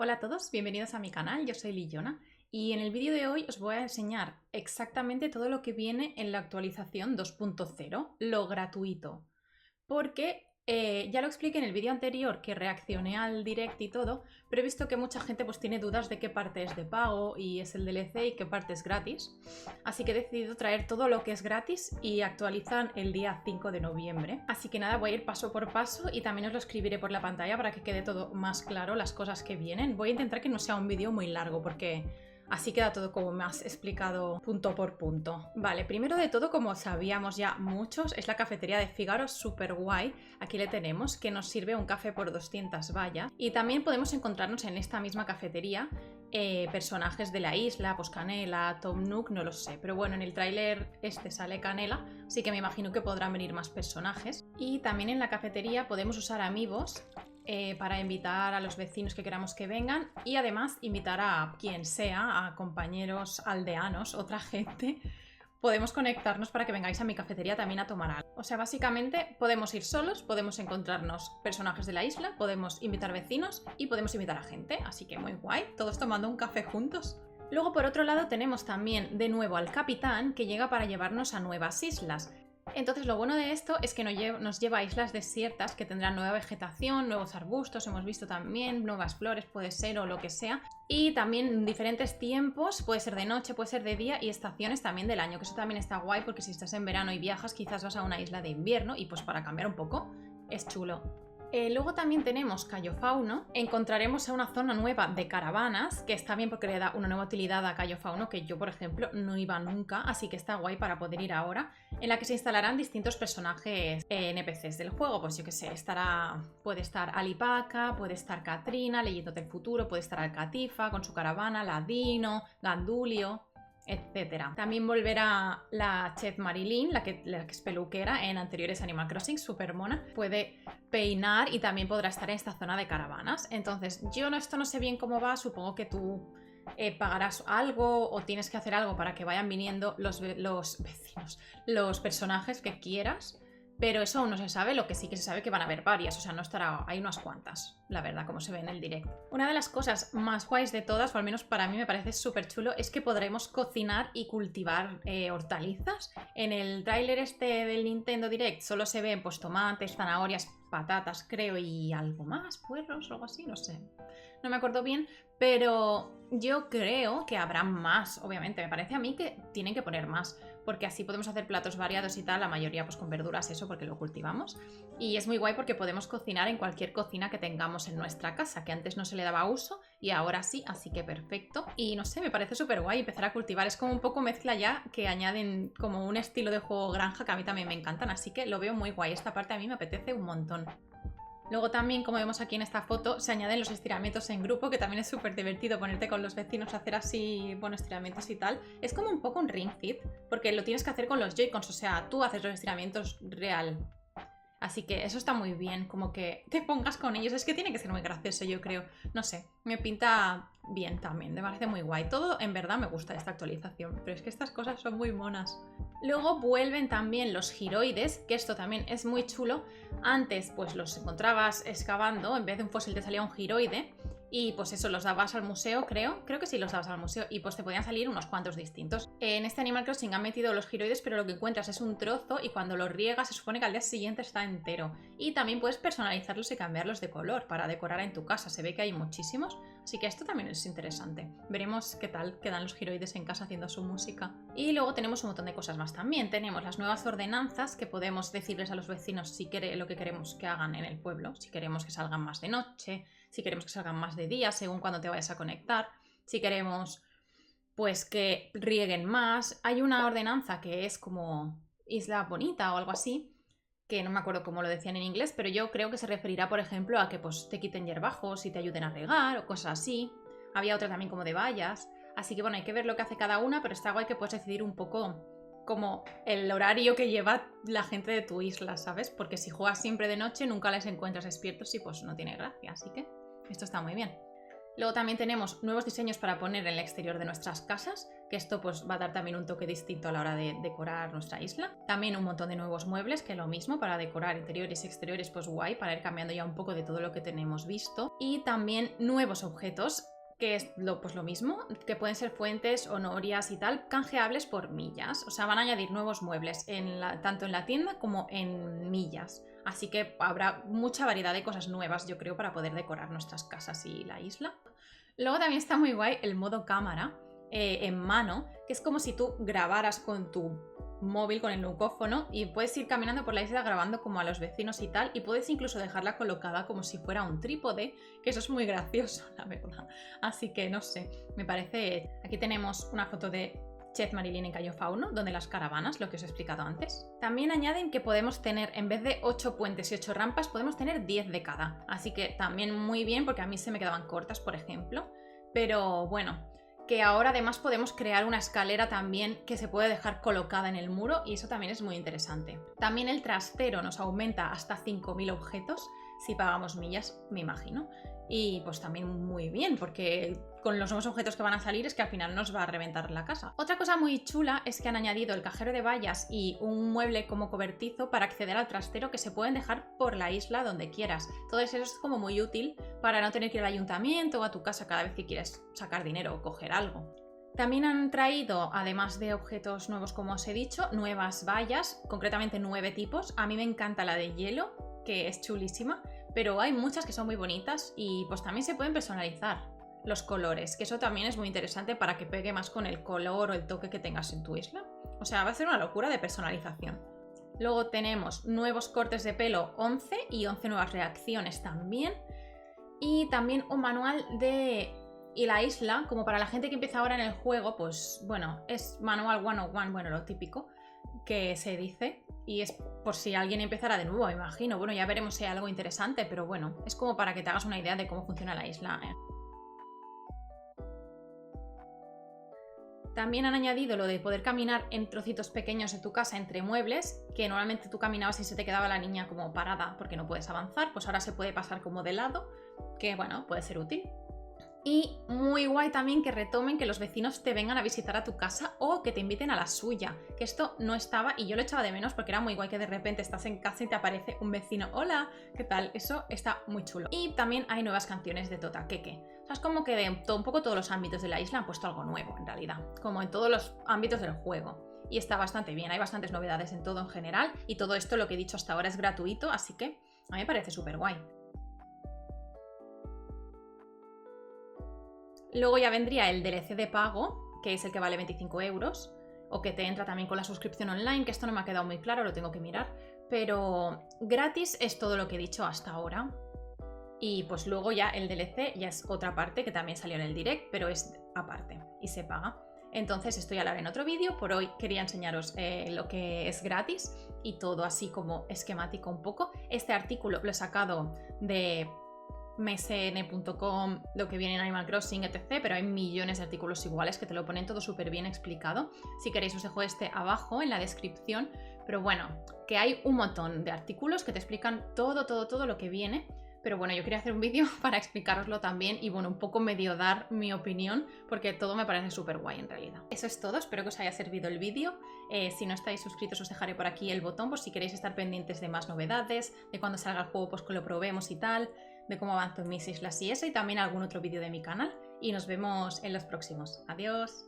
Hola a todos, bienvenidos a mi canal, yo soy Lillona y en el vídeo de hoy os voy a enseñar exactamente todo lo que viene en la actualización 2.0, lo gratuito, porque ya lo expliqué en el vídeo anterior que reaccioné al direct y todo, pero he visto que mucha gente pues tiene dudas de qué parte es de pago y es el DLC y qué parte es gratis, así que he decidido traer todo lo que es gratis y actualizan el día 5 de noviembre. Así que nada, voy a ir paso por paso y también os lo escribiré por la pantalla para que quede todo más claro las cosas que vienen. Voy a intentar que no sea un vídeo muy largo porque así queda todo como más explicado punto por punto. Vale, primero de todo, como sabíamos ya muchos, es la cafetería de Figaro, súper guay. Aquí le tenemos, que nos sirve un café por 200 vallas. Y también podemos encontrarnos en esta misma cafetería personajes de la isla, pues Canela, Tom Nook, no lo sé. Pero bueno, en el tráiler este sale Canela, así que me imagino que podrán venir más personajes. Y también en la cafetería podemos usar amigos para invitar a los vecinos que queramos que vengan y además invitar a quien sea, a compañeros aldeanos, otra gente. Podemos conectarnos para que vengáis a mi cafetería también a tomar algo. O sea, básicamente podemos ir solos, podemos encontrarnos personajes de la isla, podemos invitar vecinos y podemos invitar a gente. Así que muy guay, todos tomando un café juntos. Luego, por otro lado, tenemos también de nuevo al capitán que llega para llevarnos a nuevas islas. Entonces lo bueno de esto es que nos lleva a islas desiertas que tendrán nueva vegetación, nuevos arbustos, hemos visto también, nuevas flores puede ser o lo que sea. Y también diferentes tiempos, puede ser de noche, puede ser de día y estaciones también del año, que eso también está guay porque si estás en verano y viajas quizás vas a una isla de invierno y pues para cambiar un poco es chulo. Luego también tenemos Cayo Fauno. Encontraremos a una zona nueva de caravanas, que está bien porque le da una nueva utilidad a Cayo Fauno, que yo, por ejemplo, no iba nunca, así que está guay para poder ir ahora, en la que se instalarán distintos personajes NPCs del juego. Pues yo que sé, puede estar Alipaka, puede estar Katrina leyéndote el futuro, puede estar Alcatifa con su caravana, Ladino, Gandulio, etcétera. También volverá la Chef Marilyn, la que es peluquera en anteriores Animal Crossing, súper mona. Puede peinar y también podrá estar en esta zona de caravanas. Entonces, esto no sé bien cómo va, supongo que tú pagarás algo o tienes que hacer algo para que vayan viniendo los vecinos, los personajes que quieras. Pero eso aún no se sabe, lo que sí que se sabe que van a haber varias, o sea, no estará, hay unas cuantas, la verdad, como se ve en el directo. Una de las cosas más guays de todas, o al menos para mí me parece súper chulo, es que podremos cocinar y cultivar hortalizas. En el tráiler este del Nintendo Direct solo se ven pues tomates, zanahorias, patatas, creo, y algo más, puerros o algo así, no sé. No me acuerdo bien, pero yo creo que habrá más, obviamente. Me parece a mí que tienen que poner más, porque así podemos hacer platos variados y tal, la mayoría pues con verduras, eso, porque lo cultivamos. Y es muy guay porque podemos cocinar en cualquier cocina que tengamos en nuestra casa, que antes no se le daba uso y ahora sí, así que perfecto. Y no sé, me parece súper guay empezar a cultivar. Es como un poco mezcla ya que añaden como un estilo de juego granja que a mí también me encantan, así que lo veo muy guay. Esta parte a mí me apetece un montón. Luego también, como vemos aquí en esta foto, se añaden los estiramientos en grupo, que también es súper divertido ponerte con los vecinos a hacer así, bueno, estiramientos y tal. Es como un poco un Ring Fit, porque lo tienes que hacer con los Joy-Cons, o sea, tú haces los estiramientos real. Así que eso está muy bien, como que te pongas con ellos. Es que tiene que ser muy gracioso, yo creo. No sé, me pinta bien también, me parece muy guay. Todo en verdad me gusta esta actualización, pero es que estas cosas son muy monas. Luego vuelven también los giroides, que esto también es muy chulo. Antes pues los encontrabas excavando, en vez de un fósil te salía un giroide. Y pues eso, los dabas al museo, creo que sí los dabas al museo, y pues te podían salir unos cuantos distintos. En este Animal Crossing han metido los giroides, pero lo que encuentras es un trozo y cuando lo riegas se supone que al día siguiente está entero. Y también puedes personalizarlos y cambiarlos de color para decorar en tu casa, se ve que hay muchísimos, así que esto también es interesante. Veremos qué tal quedan los giroides en casa haciendo su música. Y luego tenemos un montón de cosas más también. Tenemos las nuevas ordenanzas que podemos decirles a los vecinos si lo que queremos que hagan en el pueblo, si queremos que salgan más de noche, si queremos que salgan más de día según cuando te vayas a conectar, si queremos pues que rieguen más. Hay una ordenanza que es como Isla Bonita o algo así, que no me acuerdo cómo lo decían en inglés, pero yo creo que se referirá, por ejemplo, a que pues te quiten hierbajos y te ayuden a regar o cosas así. Había otra también como de vallas, así que bueno, hay que ver lo que hace cada una, pero está guay que puedes decidir un poco como el horario que lleva la gente de tu isla, ¿sabes? Porque si juegas siempre de noche nunca les encuentras despiertos y pues no tiene gracia, así que esto está muy bien. Luego también tenemos nuevos diseños para poner en el exterior de nuestras casas, que esto pues va a dar también un toque distinto a la hora de decorar nuestra isla. También un montón de nuevos muebles, que lo mismo, para decorar interiores y exteriores, pues guay, para ir cambiando ya un poco de todo lo que tenemos visto. Y también nuevos objetos, que es pues lo mismo, que pueden ser fuentes o norias y tal, canjeables por millas. O sea, van a añadir nuevos muebles tanto en la tienda como en millas. Así que habrá mucha variedad de cosas nuevas, yo creo, para poder decorar nuestras casas y la isla. Luego también está muy guay el modo cámara en mano, que es como si tú grabaras con tu móvil, con el nucófono, y puedes ir caminando por la isla grabando como a los vecinos y tal, y puedes incluso dejarla colocada como si fuera un trípode, que eso es muy gracioso, la verdad. Así que no sé, me parece... Aquí tenemos una foto de Chef Marilyn en Cayo Fauno, donde las caravanas, lo que os he explicado antes. También añaden que podemos tener, en vez de 8 puentes y 8 rampas, podemos tener 10 de cada. Así que también muy bien, porque a mí se me quedaban cortas, por ejemplo. Pero bueno, que ahora además podemos crear una escalera también que se puede dejar colocada en el muro, y eso también es muy interesante. También el trastero nos aumenta hasta 5000 objetos si pagamos millas, me imagino. Y pues también muy bien, porque con los nuevos objetos que van a salir es que al final nos va a reventar la casa. Otra cosa muy chula es que han añadido el cajero de vallas y un mueble como cobertizo para acceder al trastero, que se pueden dejar por la isla donde quieras. Todo eso es como muy útil para no tener que ir al ayuntamiento o a tu casa cada vez que quieres sacar dinero o coger algo. También han traído, además de objetos nuevos como os he dicho, nuevas vallas, concretamente 9 tipos. A mí me encanta la de hielo, que es chulísima, pero hay muchas que son muy bonitas y pues también se pueden personalizar los colores, que eso también es muy interesante para que pegue más con el color o el toque que tengas en tu isla. O sea, va a ser una locura de personalización. Luego tenemos nuevos cortes de pelo 11 y 11 nuevas reacciones también. Y también un manual de... Y la isla, como para la gente que empieza ahora en el juego, pues bueno, es manual 101, bueno, lo típico que se dice. Y es por si alguien empezara de nuevo, me imagino. Bueno, ya veremos si hay algo interesante, pero bueno, es como para que te hagas una idea de cómo funciona la isla. También han añadido lo de poder caminar en trocitos pequeños de tu casa entre muebles, que normalmente tú caminabas y se te quedaba la niña como parada porque no puedes avanzar, pues ahora se puede pasar como de lado, que bueno, puede ser útil. Y muy guay también que retomen que los vecinos te vengan a visitar a tu casa o que te inviten a la suya, que esto no estaba y yo lo echaba de menos porque era muy guay que de repente estás en casa y te aparece un vecino. Hola, ¿qué tal? Eso está muy chulo. Y también hay nuevas canciones de Tota Keke. O sea, es como que de un poco todos los ámbitos de la isla han puesto algo nuevo en realidad, como en todos los ámbitos del juego. Y está bastante bien, hay bastantes novedades en todo en general y todo esto, lo que he dicho hasta ahora, es gratuito, así que a mí me parece súper guay. Luego ya vendría el DLC de pago, que es el que vale 25 euros, o que te entra también con la suscripción online, que esto no me ha quedado muy claro, lo tengo que mirar, pero gratis es todo lo que he dicho hasta ahora. Y pues luego ya el DLC ya es otra parte que también salió en el direct, pero es aparte y se paga. Entonces esto ya lo haré en otro vídeo. Por hoy quería enseñaros lo que es gratis y todo así como esquemático un poco. Este artículo lo he sacado de msn.com, lo que viene en Animal Crossing, etc. Pero hay millones de artículos iguales que te lo ponen todo súper bien explicado. Si queréis os dejo este abajo en la descripción. Pero bueno, que hay un montón de artículos que te explican todo lo que viene. Pero bueno, yo quería hacer un vídeo para explicaroslo también y bueno, un poco medio dar mi opinión, porque todo me parece súper guay en realidad. Eso es todo, espero que os haya servido el vídeo. Si no estáis suscritos os dejaré por aquí el botón por si queréis estar pendientes de más novedades, de cuando salga el juego pues que lo probemos y tal, de cómo avanzo en mis islas y eso, y también algún otro vídeo de mi canal. Y nos vemos en los próximos. Adiós.